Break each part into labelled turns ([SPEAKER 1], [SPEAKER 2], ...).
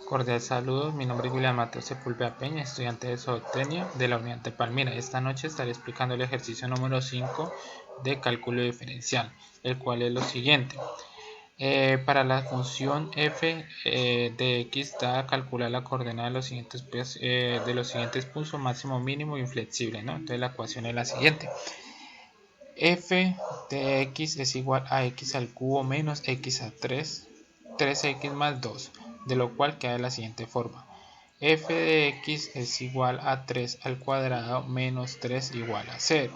[SPEAKER 1] Cordial saludos, mi nombre es William Mateo Sepúlveda Peña, estudiante de zootecnia de la Unidad de Palmira. Esta noche estaré explicando el ejercicio número 5 de cálculo diferencial, el cual es lo siguiente. Para la función f de x da a calcular la coordenada de los siguientes puntos, máximo, mínimo y inflexible, ¿no? Entonces la ecuación es la siguiente. F de x es igual a x al cubo menos x a 3x más 2, de lo cual queda de la siguiente forma. F de x es igual a 3 al cuadrado menos 3 igual a 0,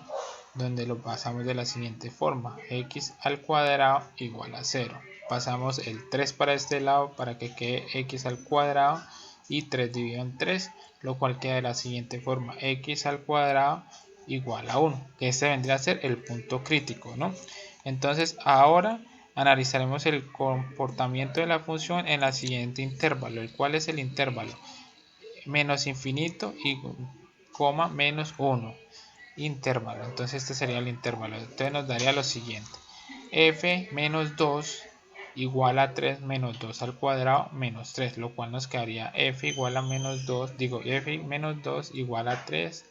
[SPEAKER 1] donde lo pasamos de la siguiente forma. X al cuadrado igual a 0. Pasamos el 3 para este lado para que quede x al cuadrado y 3 dividido en 3, lo cual queda de la siguiente forma. X al cuadrado igual a 1, que este vendría a ser el punto crítico, ¿no? Entonces ahora analizaremos el comportamiento de la función en el siguiente intervalo, el cual es el intervalo menos infinito y coma menos 1 intervalo. Entonces este sería el intervalo. Entonces nos daría lo siguiente: f menos 2 igual a 3 menos 2 al cuadrado menos 3, lo cual nos quedaría f igual a menos 2, f menos 2 igual a 3,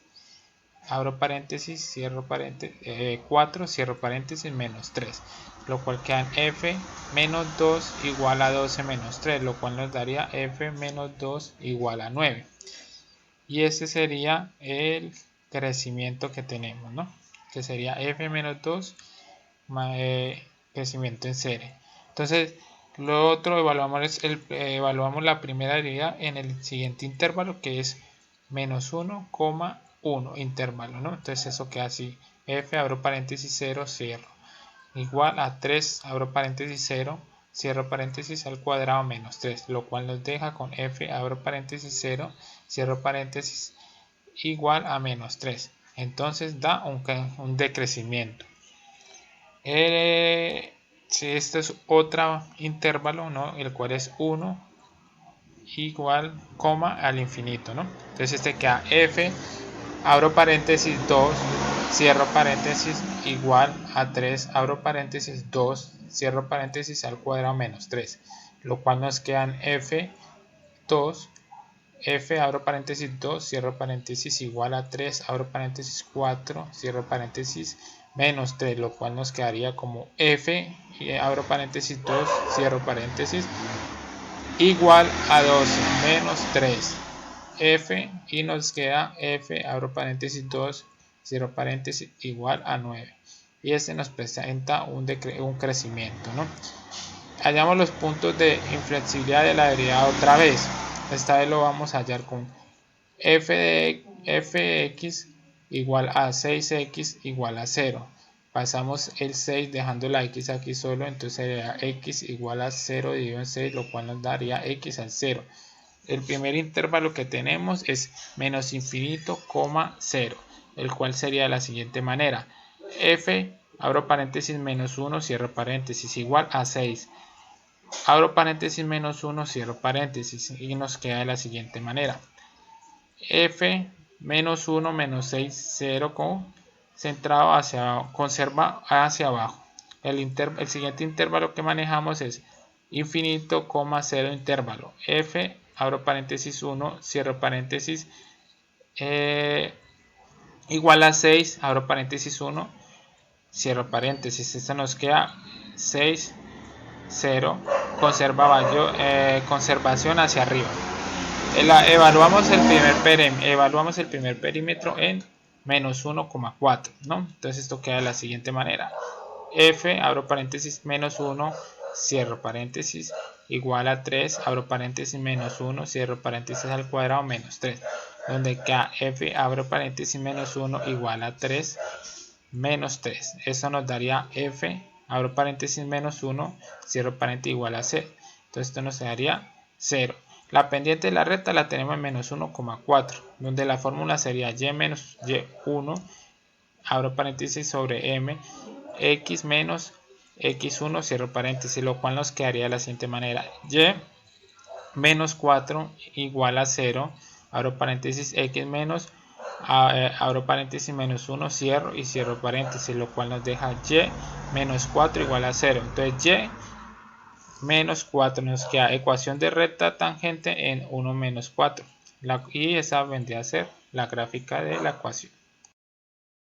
[SPEAKER 1] abro paréntesis, cierro paréntesis, 4, cierro paréntesis, menos 3, lo cual queda en f menos 2 igual a 12 menos 3, lo cual nos daría f menos 2 igual a 9. Y ese sería el crecimiento que tenemos, ¿no? Que sería f menos 2 crecimiento en serie. Entonces, lo otro evaluamos la primera derivada en el siguiente intervalo, que es menos 1,1 intervalo, ¿no? Entonces eso queda así: f, abro paréntesis, 0, cierro, igual a 3, abro paréntesis, 0, cierro paréntesis, al cuadrado menos 3, lo cual nos deja con f, abro paréntesis, 0, cierro paréntesis, igual a menos 3. Entonces da un decrecimiento. Si este es otro intervalo, ¿no? El cual es 1 igual, coma, al infinito, ¿no? Entonces este queda f, abro paréntesis, 2, cierro paréntesis, igual a 3, abro paréntesis, 2, cierro paréntesis, al cuadrado menos 3, lo cual nos quedan f, 2, f, abro paréntesis, 2, cierro paréntesis, igual a 3, abro paréntesis, 4, cierro paréntesis, menos 3, lo cual nos quedaría como f, abro paréntesis, 2, cierro paréntesis, igual a 12 menos 3, f, y nos queda f, abro paréntesis, 2, cierro paréntesis, igual a 9. Y este nos presenta un crecimiento, ¿no? Hallamos los puntos de inflexibilidad de la derivada otra vez. Esta vez lo vamos a hallar con f de x igual a 6x igual a 0. Pasamos el 6 dejando la x aquí solo, entonces sería x igual a 0 dividido en 6, lo cual nos daría x al 0. El primer intervalo que tenemos es menos infinito, 0, el cual sería de la siguiente manera: f, abro paréntesis, menos 1, cierro paréntesis, igual a 6. Abro paréntesis, menos 1, cierro paréntesis, y nos queda de la siguiente manera: f menos 1 menos 6, 0, centrado conserva hacia abajo. El siguiente intervalo que manejamos es infinito, 0 intervalo. F, abro paréntesis, 1, cierro paréntesis, igual a 6, abro paréntesis, 1, cierro paréntesis. Esto nos queda 6, 0, conservación hacia arriba. Evaluamos el primer perímetro en menos 1,4, ¿no? Entonces esto queda de la siguiente manera: f, abro paréntesis, menos 1, cierro paréntesis, igual a 3, abro paréntesis, menos 1, cierro paréntesis, al cuadrado menos 3, donde queda f, abro paréntesis, menos 1, igual a 3, menos 3. Eso nos daría f, abro paréntesis, menos 1, cierro paréntesis, igual a 0. Entonces esto nos daría 0. La pendiente de la recta la tenemos en menos 1,4, donde la fórmula sería y menos y1, abro paréntesis, sobre m, x menos x1, cierro paréntesis, lo cual nos quedaría de la siguiente manera: y menos 4 igual a 0, abro paréntesis, x menos, abro paréntesis, menos 1, cierro y cierro paréntesis, lo cual nos deja y menos 4 igual a 0. Entonces y menos 4. Nos queda ecuación de recta tangente en 1 menos 4. Y esa vendría a ser la gráfica de la ecuación.